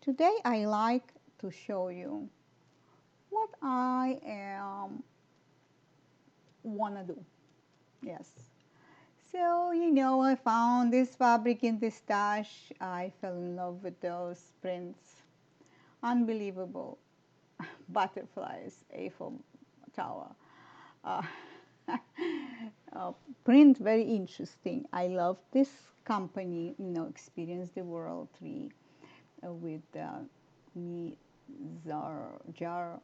Today I like to show you what I wanna do. Yes. So, I found this fabric in this stash. I fell in love with those prints. Unbelievable. Butterflies, Eiffel Tower. Uh, uh, Print, very interesting. I love this company, Experience the World 3 with me, Jar.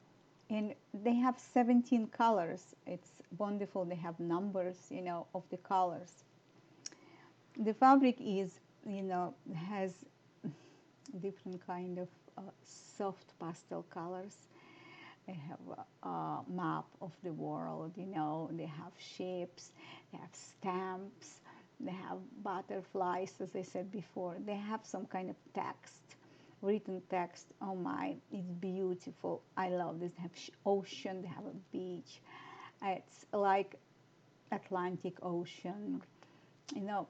And they have 17 colors. It's wonderful. They have numbers, of the colors. The fabric is, has different kind of soft pastel colors. They have a map of the world, they have shapes, they have stamps, they have butterflies, as I said before. They have some kind of text, written text. Oh my, it's beautiful. I love this. They have ocean, they have a beach. It's like Atlantic Ocean. You know,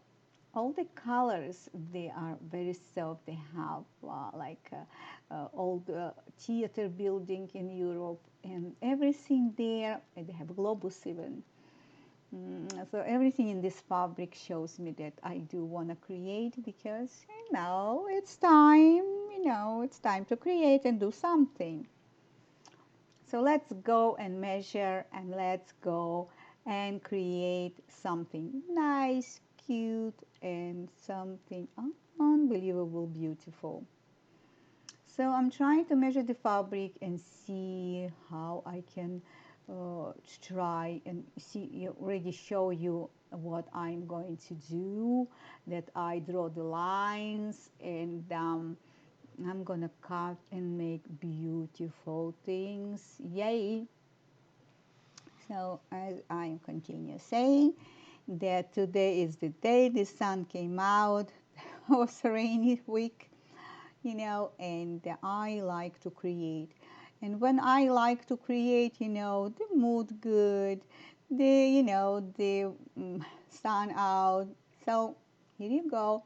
all the colors, they are very soft. They have old theater building in Europe and everything there. They have globus even. So everything in this fabric shows me that I do want to create, because it's time. It's time to create and do something. So let's go and measure, and let's go and create something nice, cute, and something unbelievable beautiful. So I'm trying to measure the fabric and see how I can try and see, already show you what I'm going to do, that I draw the lines, and I'm gonna cut and make beautiful things. Yay! So as I continue saying that today is the day the sun came out. It was a rainy week, and I like to create. And when I like to create, the mood good, the sun out. So here you go.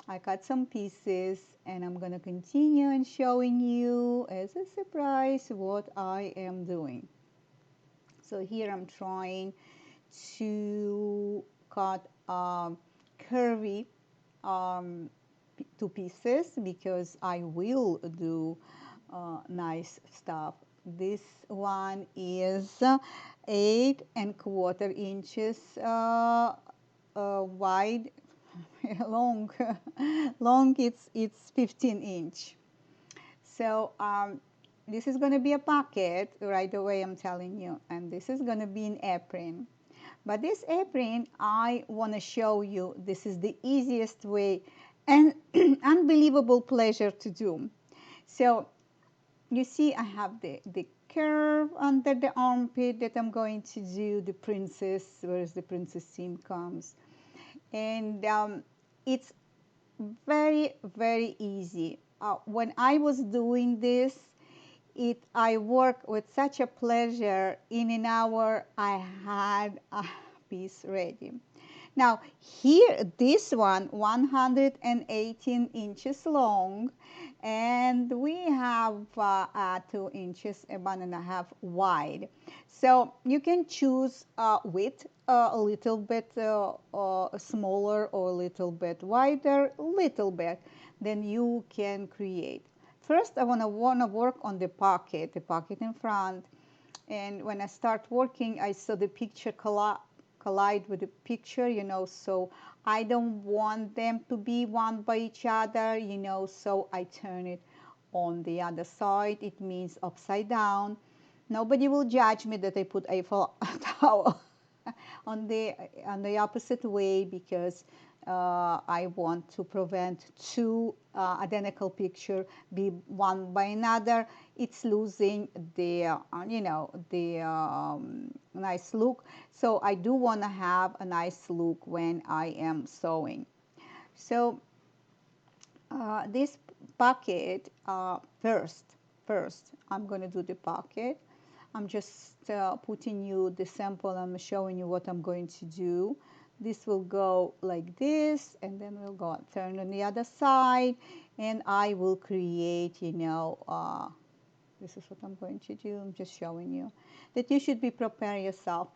I cut some pieces, and I'm gonna continue and showing you as a surprise what I am doing. So here I'm trying to cut curvy two pieces, because I will do nice stuff. This one is 8¼ inches wide, long. Long, it's 15 inch. So this is going to be a pocket right away, I'm telling you, and this is going to be an apron. But this apron, I want to show you, this is the easiest way and unbelievable pleasure to do. So you see, I have the curve under the armpit that I'm going to do, the princess, where's the princess seam comes. And it's very, very easy. When I was doing this, I worked with such a pleasure. In an hour, I had a piece ready. Now here, this one, 118 inches long, and we have 2 inches, 1.5 wide. So you can choose width a little bit smaller or a little bit wider, little bit, then you can create. First, I want to work on the pocket in front. And when I start working, I saw the picture collide with the picture, so I don't want them to be one by each other, so I turn it on the other side. It means upside down. Nobody will judge me that I put Eiffel Tower on the opposite way, because I want to prevent two identical picture be one by another. It's losing the nice look. So I do want to have a nice look when I am sewing. So this pocket, first I'm going to do the pocket. I'm just putting you the sample. I'm showing you what I'm going to do. This will go like this, and then we'll go turn on the other side, and I will create, this is what I'm going to do. I'm just showing you that you should be preparing yourself.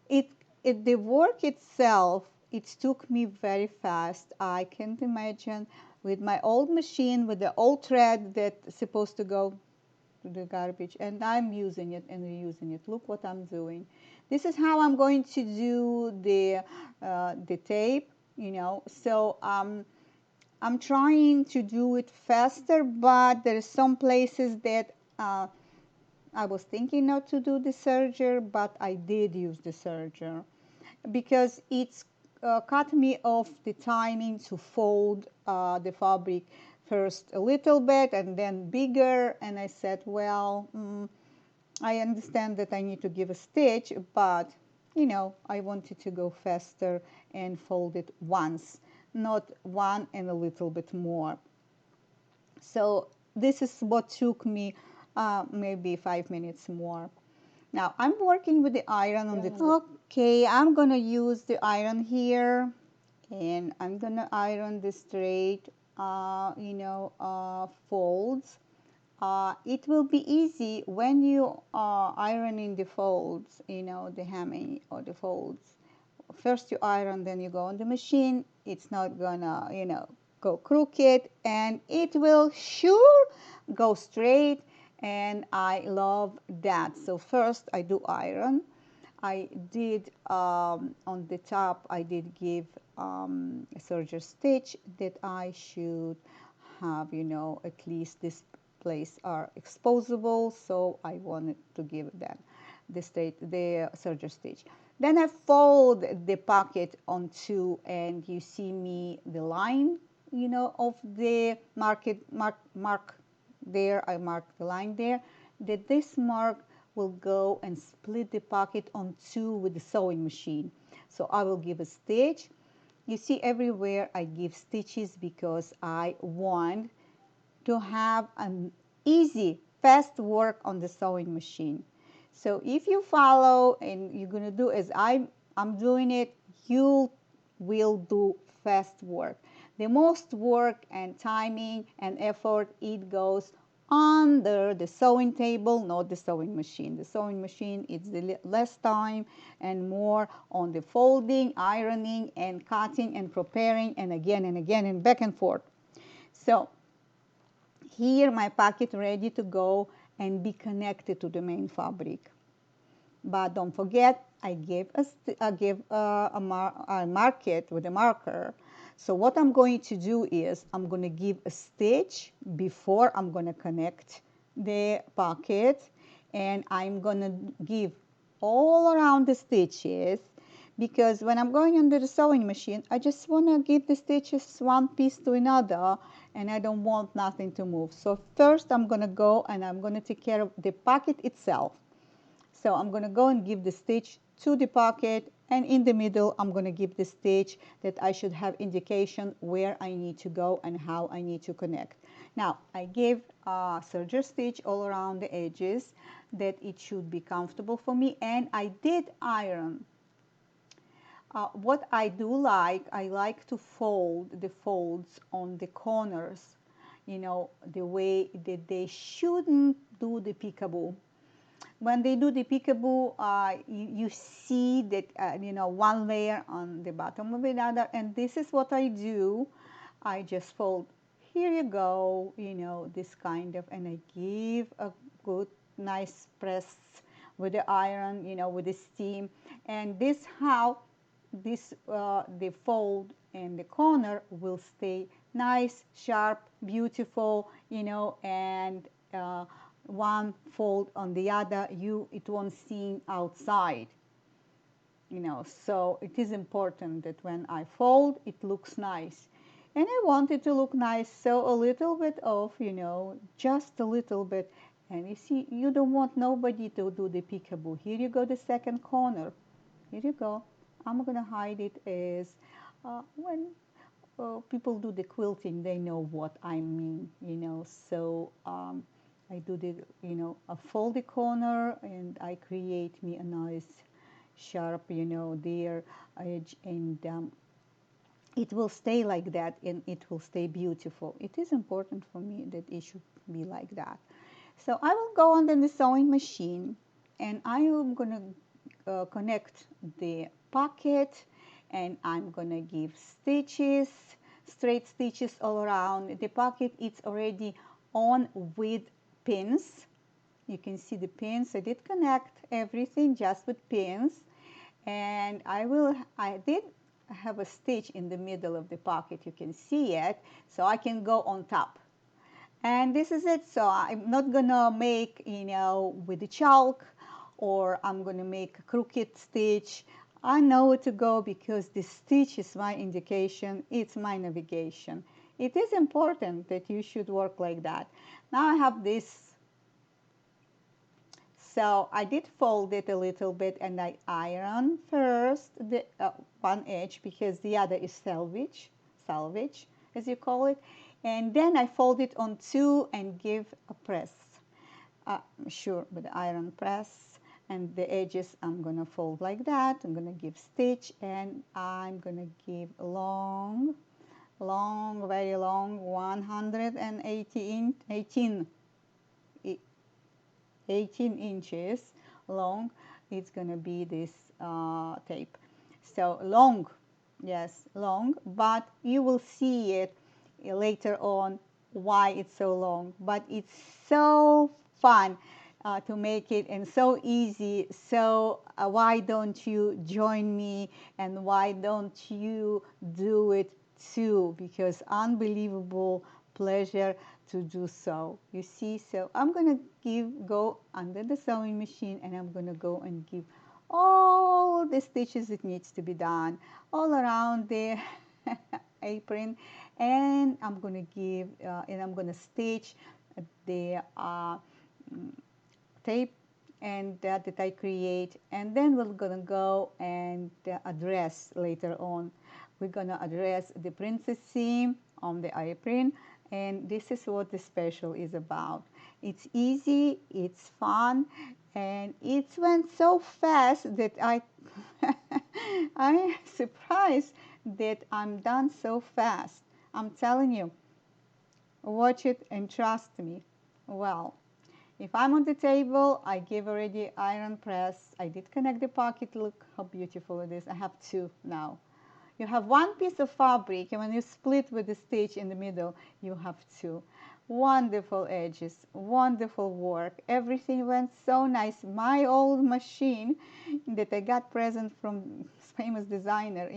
It, the work itself, it took me very fast. I can't imagine with my old machine, with the old thread that's supposed to go to the garbage, and I'm using it and reusing it. Look what I'm doing. This is how I'm going to do the tape, So I'm trying to do it faster, but there are some places that I was thinking not to do the serger, but I did use the serger because it's cut me off the timing to fold the fabric first a little bit and then bigger. And I said, well, I understand that I need to give a stitch, but I wanted to go faster and fold it once, not one and a little bit more. So this is what took me maybe 5 minutes more. Now I'm working with the iron on the top. Okay, I'm gonna use the iron here, and I'm gonna iron the straight, folds. It will be easy when you are ironing the folds, the hemming or the folds. First you iron, then you go on the machine. It's not gonna, go crooked, and it will sure go straight, and I love that. So first I do iron. I did on the top, I did give a serger stitch that I should have, at least this place are exposable, so I wanted to give that the serger stitch. Then I fold the pocket on two, and you see me the line, of the mark there. I mark the line there, that this mark will go and split the pocket on two with the sewing machine. So I will give a stitch. You see everywhere I give stitches because I want to have an easy, fast work on the sewing machine. So if you follow and you're going to do as I'm doing it, you will do fast work. The most work and timing and effort, it goes under the sewing table, not the sewing machine. The sewing machine, it's the less time and more on the folding, ironing, and cutting and preparing, and again and back and forth. So here my pocket ready to go and be connected to the main fabric. But don't forget, I gave a mark it with a marker. So what I'm going to do is I'm going to give a stitch before I'm going to connect the pocket, and I'm going to give all around the stitches, because when I'm going under the sewing machine, I just want to give the stitches one piece to another, and I don't want nothing to move. So first I'm going to go and I'm going to take care of the pocket itself. So I'm going to go and give the stitch to the pocket, and in the middle I'm going to give the stitch that I should have indication where I need to go and how I need to connect. Now I gave a serger stitch all around the edges that it should be comfortable for me, and I did iron. What I do I like to fold the folds on the corners, the way that they shouldn't do the peekaboo. When they do the peekaboo, you see that, one layer on the bottom of another, and this is what I do. I just fold, here you go, this kind of, and I give a good, nice press with the iron, with the steam, and this how this the fold and the corner will stay nice, sharp, beautiful, and one fold on the other, it won't seem outside, so it is important that when I fold it looks nice, and I want it to look nice, so a little bit of, just a little bit. And you see, you don't want nobody to do the peekaboo. Here you go, the second corner, here you go. I'm gonna hide it as when people do the quilting, they know what I mean, so I do the, I fold the corner and I create me a nice, sharp, their edge, and it will stay like that, and it will stay beautiful. It is important for me that it should be like that. So I will go on the sewing machine, and I am going to connect the pocket, and I'm going to give stitches, straight stitches all around. The pocket is already on with pins. You can see the pins. I did connect everything just with pins, and I did have a stitch in the middle of the pocket. You can see it, so I can go on top. And this is it. So I'm not gonna make, with the chalk, or I'm gonna make a crooked stitch. I know where to go because the stitch is my indication, it's my navigation. It is important that you should work like that. Now I have this, so I did fold it a little bit, and I iron first the one edge, because the other is salvage as you call it, and then I fold it on two and give a press. Sure, with the iron press, and the edges I'm gonna fold like that. I'm gonna give stitch, and I'm gonna give long, very long, 18 inches long. It's gonna be this tape. So long, yes, long, but you will see it later on why it's so long. But it's so fun to make it, and so easy. So why don't you join me, and why don't you do it too? Because unbelievable pleasure to do so. You see, so I'm gonna go under the sewing machine, and I'm gonna go and give all the stitches that needs to be done all around the apron, and I'm gonna stitch the tape and that I create, and then we're gonna go and address later on. We're gonna address the princess seam on the apron, and this is what the special is about. It's easy, it's fun, and it went so fast that I'm surprised that I'm done so fast. I'm telling you, watch it and trust me. Well, if I'm on the table, I give already iron press. I did connect the pocket. Look how beautiful it is. I have two now. You have one piece of fabric, and when you split with the stitch in the middle, you have two. Wonderful edges, wonderful work. Everything went so nice. My old machine that I got present from famous designer,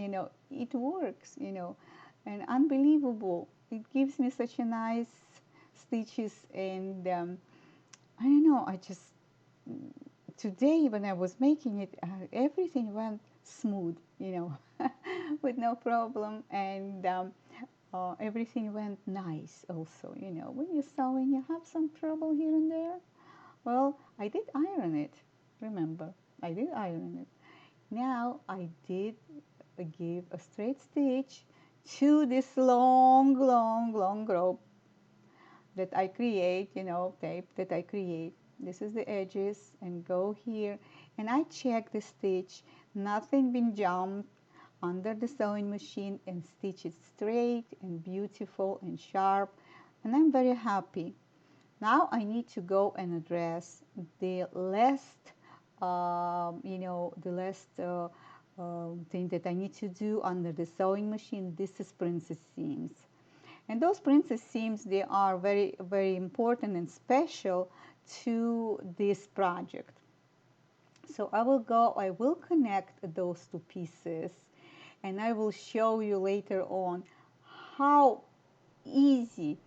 it works, and unbelievable. It gives me such a nice stitches, and I don't know, I just, today when I was making it, everything went smooth, with no problem, and everything went nice also. When you're sewing, you have some trouble here and there. Well, I did iron it, remember, I did iron it. Now I did give a straight stitch to this long, long, long rope that I create, tape that I create. This is the edges, and go here, and I check the stitch, nothing been jumped under the sewing machine, and stitch it straight and beautiful and sharp, and I'm very happy. Now I need to go and address the last, the last thing that I need to do under the sewing machine. This is princess seams. And those princess seams, they are very, very important and special to this project. So I will connect those two pieces, and I will show you later on how easy.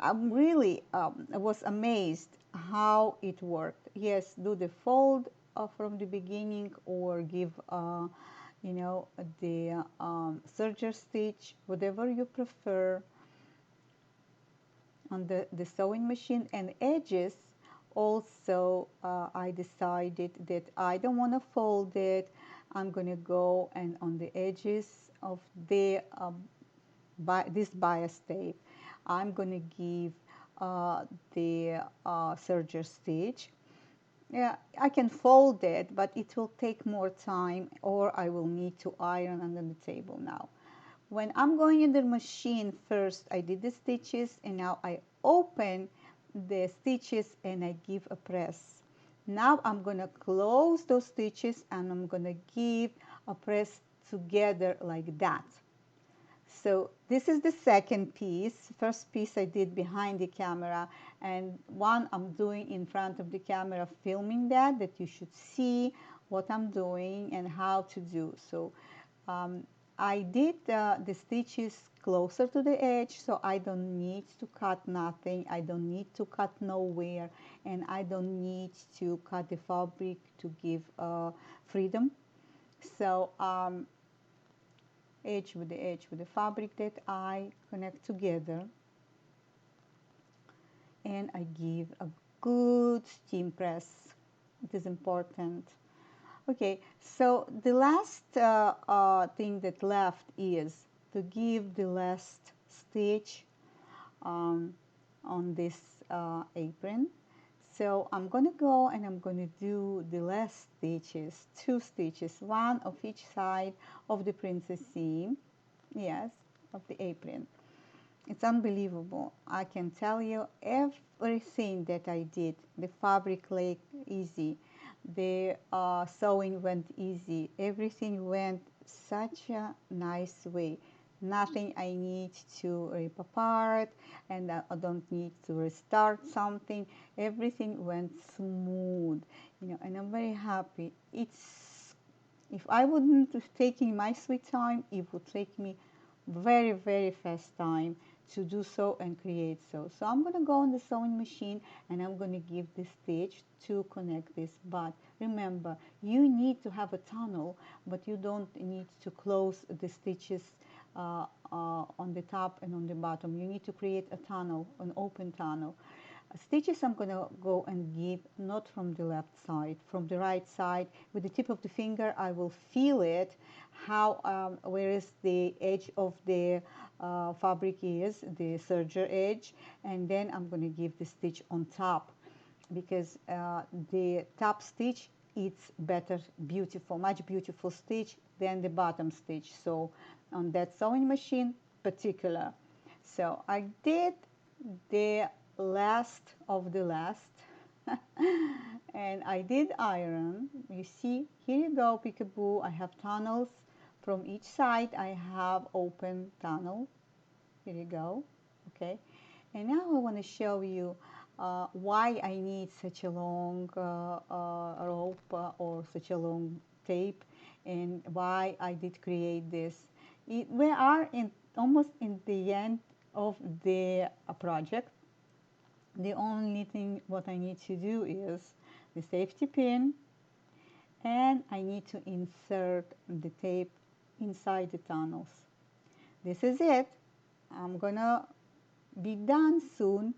I'm really, I was amazed how it worked. Yes, do the fold from the beginning, or give, the serger stitch, whatever you prefer, on the sewing machine. And edges also, I decided that I don't want to fold it. I'm going to go and on the edges of the this bias tape, I'm going to give the serger stitch, Yeah, I can fold it, but it will take more time, or I will need to iron under the table now. When I'm going in the machine, first I did the stitches, and now I open the stitches and I give a press. Now I'm going to close those stitches and I'm going to give a press together like that. So this is the second piece. First piece I did behind the camera, and one I'm doing in front of the camera, filming that you should see what I'm doing and how to do. So um, I did the stitches closer to the edge, so I don't need to cut nothing. I don't need to cut nowhere, and I don't need to cut the fabric to give freedom. So edge with the fabric that I connect together, and I give a good steam press. It is important. Okay, so the last thing that left is to give the last stitch um, on this apron. So I'm going to go and I'm going to do the last stitches, 2 stitches, one of each side of the princess seam, yes, of the apron. It's unbelievable. I can tell you everything that I did. The fabric laid easy. The sewing went easy. Everything went such a nice way. Nothing I need to rip apart, and I don't need to restart something. Everything went smooth, and I'm very happy. If I wouldn't have taken my sweet time, it would take me very, very fast time to do so and create so I'm going to go on the sewing machine and I'm going to give this stitch to connect this. But remember, you need to have a tunnel, but you don't need to close the stitches on the top and on the bottom. You need to create a tunnel, an open tunnel. Stitches I'm going to go and give not from the left side, from the right side. With the tip of the finger I will feel it, how where is the edge of the fabric is, the serger edge, and then I'm going to give the stitch on top, because the top stitch, it's better, beautiful, much beautiful stitch than the bottom stitch. So on that sewing machine particular, so I did the last of the last and I did iron. You see, here you go, peekaboo. I have tunnels from each side. I have open tunnel. Here you go. Okay, and now I want to show you why I need such a long rope or such a long tape, and why I did create this. We are in almost in the end of the project. The only thing what I need to do is the safety pin, and I need to insert the tape inside the tunnels. This is it. I'm gonna be done soon.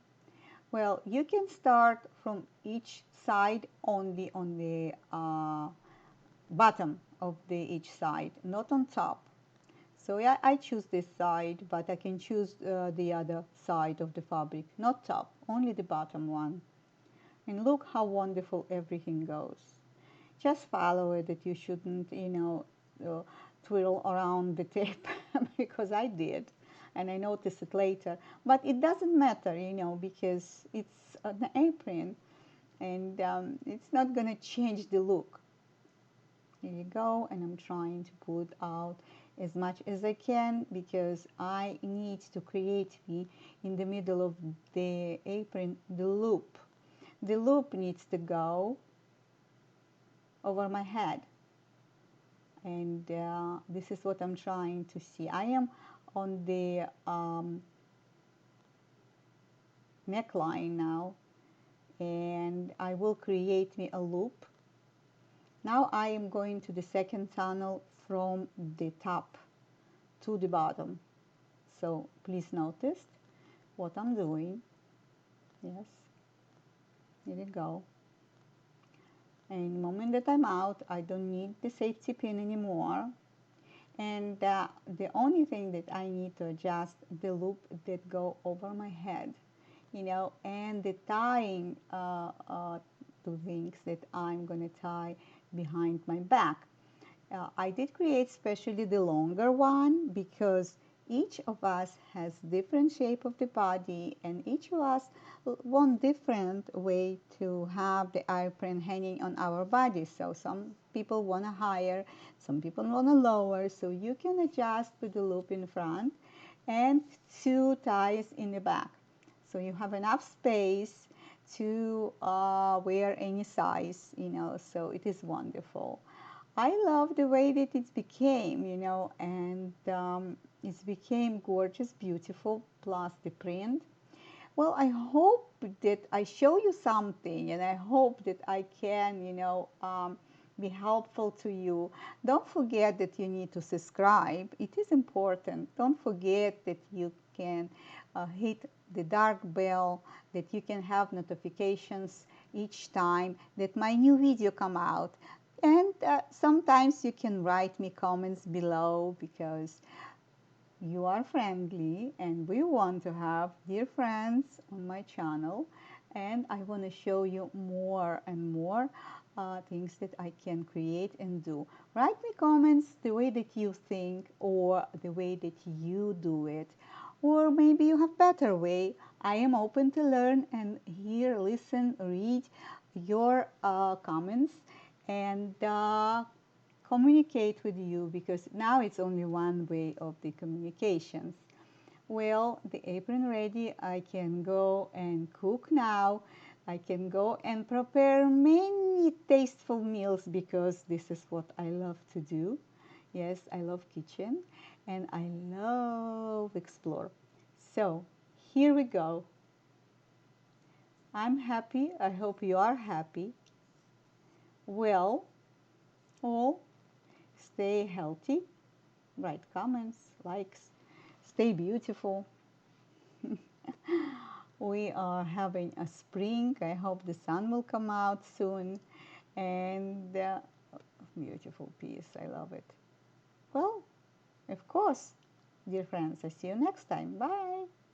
Well, you can start from each side only on the bottom of the each side, not on top. So yeah, I choose this side, but I can choose the other side of the fabric, not top, only the bottom one. And look how wonderful everything goes. Just follow it, that you shouldn't, twirl around the tape because I did, and I noticed it later. But it doesn't matter, because it's an apron, and it's not going to change the look. Here you go, and I'm trying to put out as much as I can, because I need to create me in the middle of the apron the loop. The loop needs to go over my head, and this is what I'm trying to see. I am on the neckline now, and I will create me a loop. Now I am going to the second tunnel from the top to the bottom. So please notice what I'm doing. Yes, here you go. And the moment that I'm out, I don't need the safety pin anymore. And the only thing that I need to adjust the loop that go over my head, and the tying two things that I'm going to tie behind my back. I did create especially the longer one because each of us has different shape of the body and each of us want different way to have the apron hanging on our body. So some people want a higher, some people want a lower, so you can adjust with the loop in front and two ties in the back. So you have enough space to wear any size, so it is wonderful. I love the way that it became, and it became gorgeous, beautiful, plus the print. Well, I hope that I show you something, and I hope that I can, be helpful to you. Don't forget that you need to subscribe. It is important. Don't forget that you can hit the dark bell, that you can have notifications each time that my new video come out. And sometimes you can write me comments below because you are friendly and we want to have dear friends on my channel, and I want to show you more and more things that I can create and do. Write me comments the way that you think or the way that you do it, or maybe you have better way. I am open to learn and hear, listen, read your comments and communicate with you, because now it's only one way of the communications. Well, the apron ready. I can go and cook now. I can go and prepare many tasteful meals because this is what I love to do. Yes, I love kitchen and I love explore. So here we go. I'm happy. I hope you are happy. Well, all stay healthy. Write comments, likes, stay beautiful. We are having a spring. I hope the sun will come out soon. And beautiful piece. I love it. Well, of course, dear friends, I see you next time. Bye.